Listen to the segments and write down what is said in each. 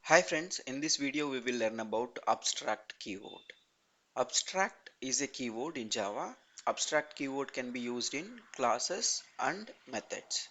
Hi friends, in this video we will learn about abstract keyword. Abstract is a keyword in Java. Abstract keyword can be used in classes and methods.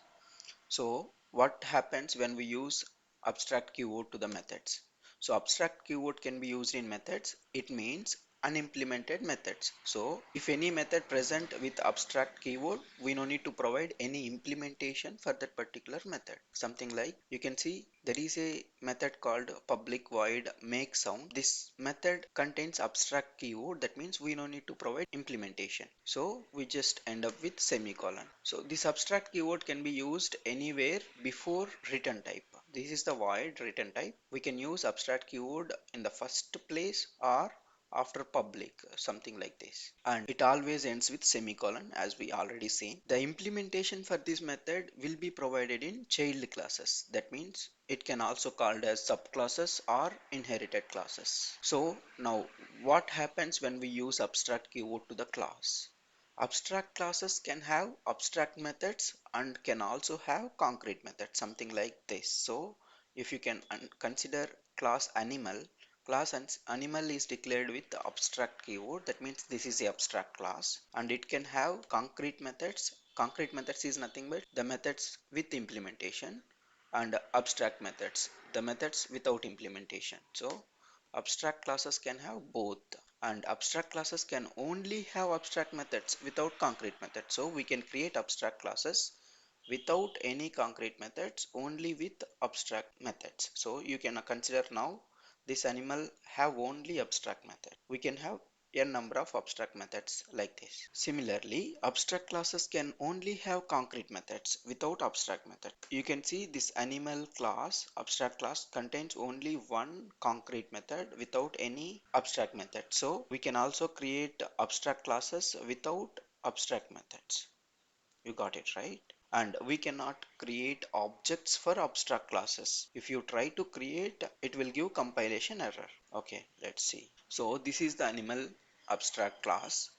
So what happens when we use abstract keyword to the methods? So abstract keyword can be used in methods. It means unimplemented methods. So if any method present with abstract keyword, we no need to provide any implementation for that particular method. Something like you can see there is a method called public void make sound. This method contains abstract keyword, that means we no need to provide implementation. So we just end up with semicolon. So this abstract keyword can be used anywhere before return type. This is the void return type. We can use abstract keyword in the first place or after public, something like this, and it always ends with semicolon as we already seen. The implementation for this method will be provided in child classes, that means it can also called as subclasses or inherited classes. So now what happens when we use abstract keyword to the class? Abstract classes can have abstract methods and can also have concrete methods, something like this. So if you can consider class animal, animal is declared with the abstract keyword, that means this is the abstract class, and it can have concrete methods. Concrete methods is nothing but the methods with implementation, and abstract methods, the methods without implementation. So abstract classes can have both, and abstract classes can only have abstract methods without concrete methods. So we can create abstract classes without any concrete methods, only with abstract methods. So you can consider now this animal have only abstract method. We can have a number of abstract methods like this. Similarly, abstract classes can only have concrete methods without abstract method. You can see this animal class, abstract class, contains only one concrete method without any abstract method. So we can also create abstract classes without abstract methods. You got it right? And we cannot create objects for abstract classes. If you try to create, it will give compilation error. Okay, let's see. So this is the animal abstract class.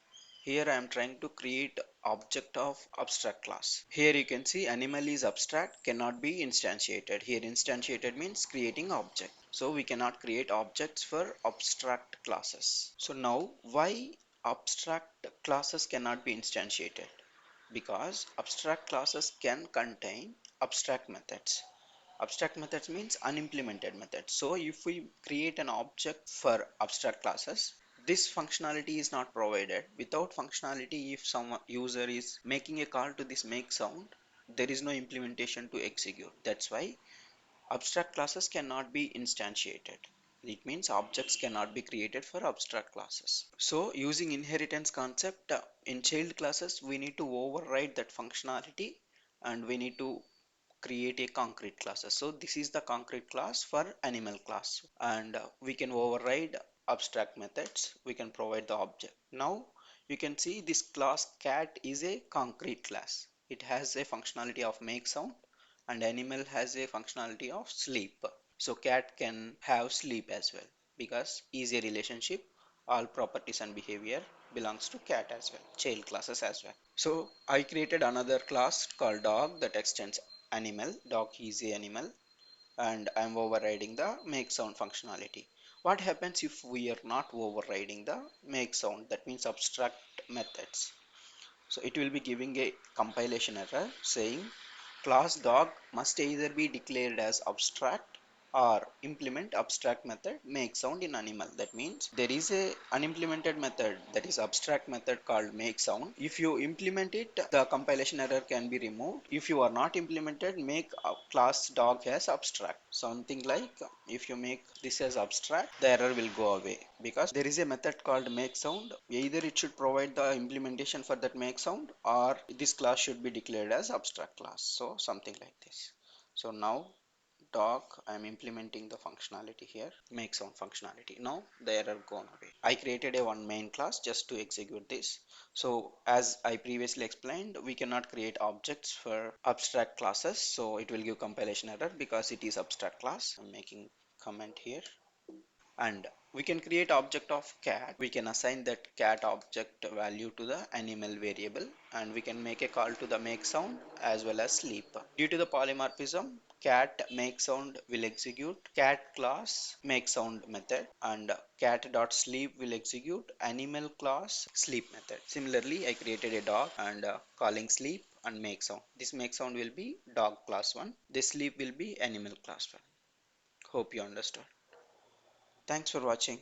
Here I am trying to create object of abstract class. Here you can see animal is abstract, cannot be instantiated. Here instantiated means creating object. So we cannot create objects for abstract classes. So now why abstract classes cannot be instantiated? Because abstract classes can contain abstract methods. Abstract methods means unimplemented methods. So if we create an object for abstract classes, this functionality is not provided. Without functionality, if some user is making a call to this make sound, there is no implementation to execute. That's why abstract classes cannot be instantiated. It means objects cannot be created for abstract classes. So using inheritance concept, in child classes we need to override that functionality, and we need to create a concrete classes. So this is the concrete class for animal class, and we can override abstract methods. We can provide the object. Now you can see this class cat is a concrete class. It has a functionality of make sound, and animal has a functionality of sleep. So cat can have sleep as well, because is a relationship. All properties and behavior belongs to cat as well, child classes as well. So I created another class called dog that extends animal. Dog is a animal, and I'm overriding the make sound functionality. What happens if we are not overriding the make sound, that means abstract methods? So it will be giving a compilation error saying class dog must either be declared as abstract or implement abstract method make sound in animal. That means there is a unimplemented method, that is abstract method called make sound. If you implement it, the compilation error can be removed. If you are not implemented, make class dog as abstract. Something like if you make this as abstract, the error will go away, because there is a method called make sound. Either it should provide the implementation for that make sound, or this class should be declared as abstract class. So something like this. So now dog, I am implementing the functionality here, make sound functionality. Now the error gone away. I created a one main class just to execute this. So as I previously explained, we cannot create objects for abstract classes, so it will give compilation error because it is abstract class. I'm making comment here. And we can create object of cat. We can assign that cat object value to the animal variable, and we can make a call to the make sound as well as sleep. Due to the polymorphism, cat make sound will execute cat class make sound method, and cat dot sleep will execute animal class sleep method. Similarly, I created a dog and calling sleep and make sound. This make sound will be dog class 1. This sleep will be animal class 1. Hope you understood. Thanks for watching.